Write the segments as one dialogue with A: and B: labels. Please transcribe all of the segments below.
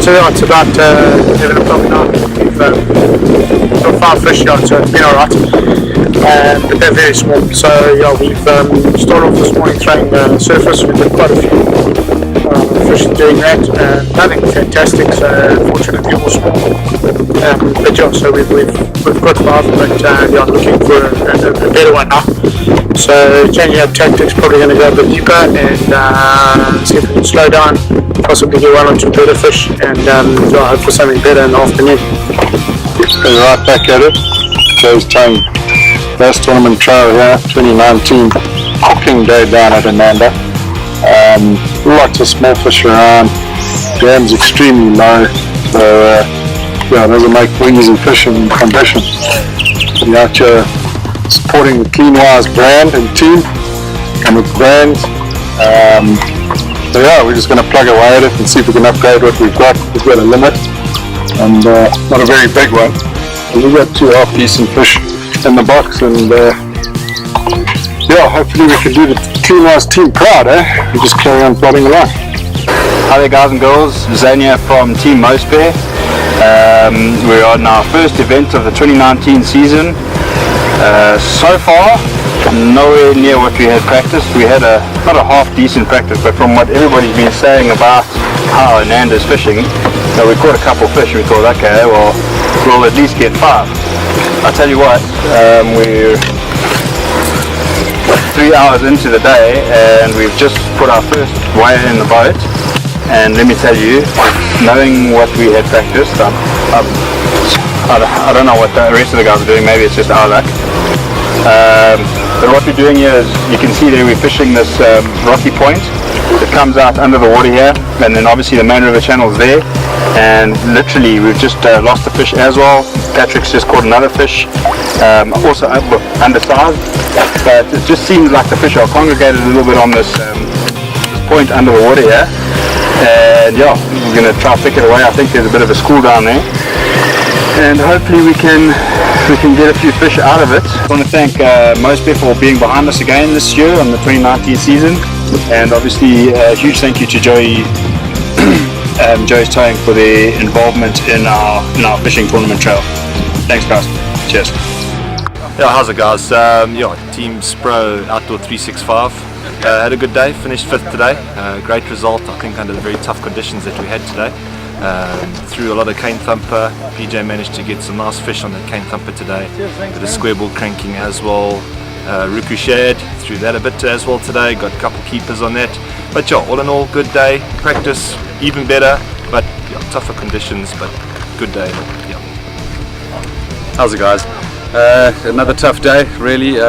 A: it's about 11 o'clock now. We've got 5 fish yards, so it's been alright. But they're very small. So yeah, we've started off this morning throwing the surface. We've got quite a few fish doing that. Nothing fantastic, so fortunately all small. But yeah, so we've got 5, but yeah, I'm looking for a better one now. So changing up tactics, probably going to go a bit deeper and see if we can slow down, possibly get 1 or 2 better fish, and hope for something better in the afternoon.
B: So right back at it. Joe's towing last tournament trail here, 2019 cooking day down at Ananda. Lots of small fish around, dam's extremely low, so yeah, it doesn't make for easy fishing conditions. We're out here supporting the Cleanwise brand and team and with brands. So yeah, we're just going to plug away at it and see if we can upgrade what we've got. We've got a limit and not a very big one. And we've got 2 half decent fish in the box, and yeah, hopefully we can do the Cleanwise team proud, we just carry on plodding along.
C: Hi there guys and girls, Zane here from Team Mospare. We're on our first event of the 2019 season. So far, nowhere near what we had practiced. We had not a half decent practice, but from what everybody's been saying about how Ananda's fishing, we caught a couple fish. We thought, okay, well, we'll at least get 5. I'll tell you what, we're 3 hours into the day and we've just put our first wire in the boat, and let me tell you, knowing what we had practiced, I don't know what the rest of the guys are doing, maybe it's just our luck. But what we're doing here is, you can see there we're fishing this rocky point that comes out under the water here, and then obviously the main river channel is there, and literally we've just lost the fish as well. Patrick's just caught another fish, also undersized, but it just seems like the fish are congregated a little bit on this point under the water here, and yeah, we're going to try to pick it away. I think there's a bit of a school down there, and hopefully we can get a few fish out of it. I want to thank Mospare for being behind us again this year on the 2019 season, and obviously a huge thank you to Joey's Towing for their involvement in our fishing tournament trail. Thanks guys, cheers.
D: Yeah, how's it guys? Yeah, Team Spro Outdoor 365. Had a good day, finished 5th today. Great result, I think, under the very tough conditions that we had today. Threw a lot of cane thumper. PJ managed to get some nice fish on the cane thumper today. Did a square ball cranking as well. Ricocheted, threw that a bit as well today. Got a couple keepers on that. But yeah, all in all, good day. Practice even better, but yeah, tougher conditions, but good day. Yeah.
E: How's it guys? Another tough day really.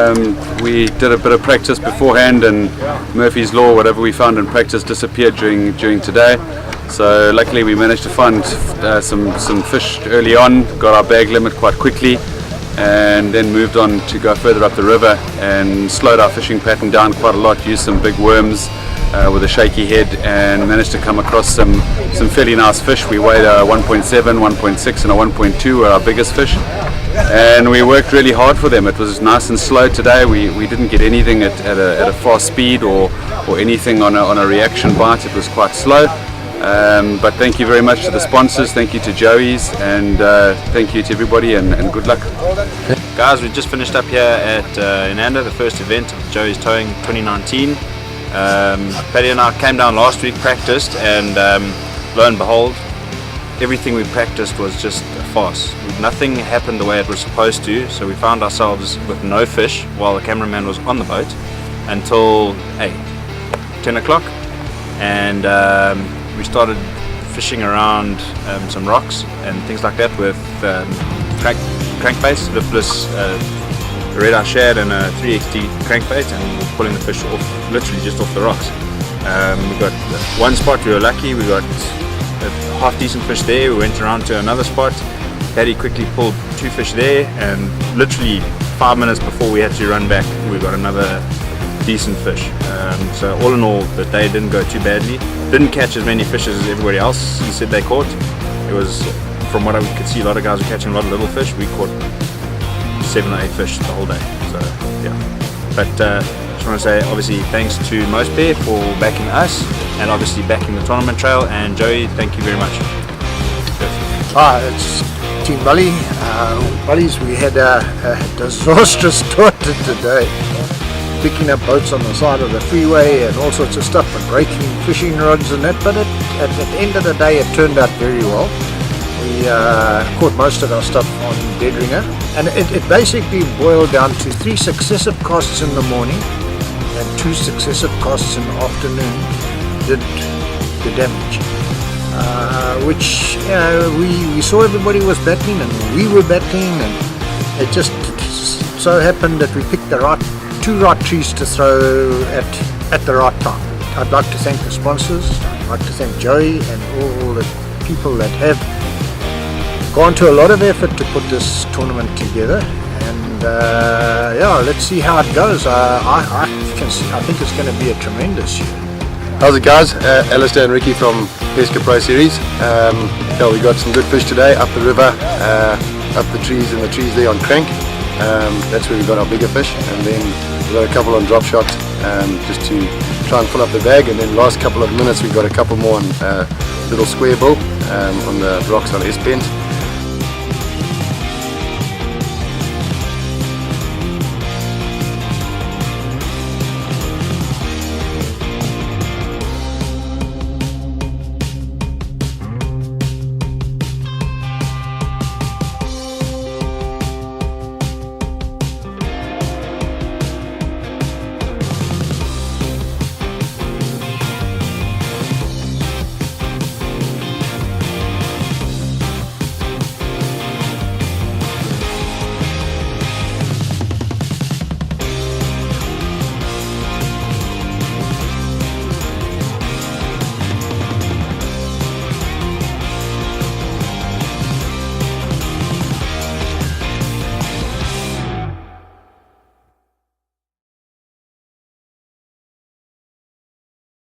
E: We did a bit of practice beforehand, and Murphy's Law, whatever we found in practice, disappeared during today. So luckily we managed to find some fish early on, got our bag limit quite quickly, and then moved on to go further up the river and slowed our fishing pattern down quite a lot, used some big worms with a shaky head, and managed to come across some fairly nice fish. We weighed a 1.7, 1.6 and a 1.2 were our biggest fish, and we worked really hard for them. It was nice and slow today. We didn't get anything at a fast speed or anything on a reaction bite. It was quite slow. But thank you very much to the sponsors, thank you to Joey's, and thank you to everybody, and good luck.
D: Guys, we just finished up here at Ananda, the first event of Joey's Towing 2019. Paddy and I came down last week, practiced, and lo and behold, everything we practiced was just a farce. Nothing happened the way it was supposed to, so we found ourselves with no fish while the cameraman was on the boat until 10 o'clock, and we started fishing around some rocks and things like that with crankbaits, lipless red eye shad and a 3XT crankbait, and we were pulling the fish off, literally just off the rocks. We got one spot, we were lucky, we got a half decent fish there. We went around to another spot, Paddy quickly pulled 2 fish there, and literally 5 minutes before we had to run back, we got another decent fish. So all in all, the day didn't go too badly. Didn't catch as many fish as everybody else said they caught. It was, from what I could see, a lot of guys were catching a lot of little fish. We caught 7 or 8 fish the whole day. So yeah. But just want to say, obviously, thanks to Mospare for backing us and obviously backing the tournament trail. And Joey, thank you very much.
F: It's Team Bully. Bullies, we had a disastrous start to today. Picking up boats on the side of the freeway and all sorts of stuff and breaking fishing rods and that, but at the end of the day it turned out very well. We caught most of our stuff on dead ringer, and it basically boiled down to 3 successive casts in the morning and 2 successive casts in the afternoon did the damage. Which we saw everybody was battling and we were battling, and it just so happened that we picked the two right trees to throw at the right time. I'd like to thank the sponsors. I'd like to thank Joey and all the people that have gone to a lot of effort to put this tournament together, and let's see how it goes. I think it's going to be a tremendous year.
G: How's it, guys? Alistair and Ricky from Pesca Pro Series. We got some good fish today up the river, up the trees there on Crank. That's where we got our bigger fish, and then we got a couple on drop shot just to try and fill up the bag, and then last couple of minutes we got a couple more on little square bill on the rocks on S-Bend.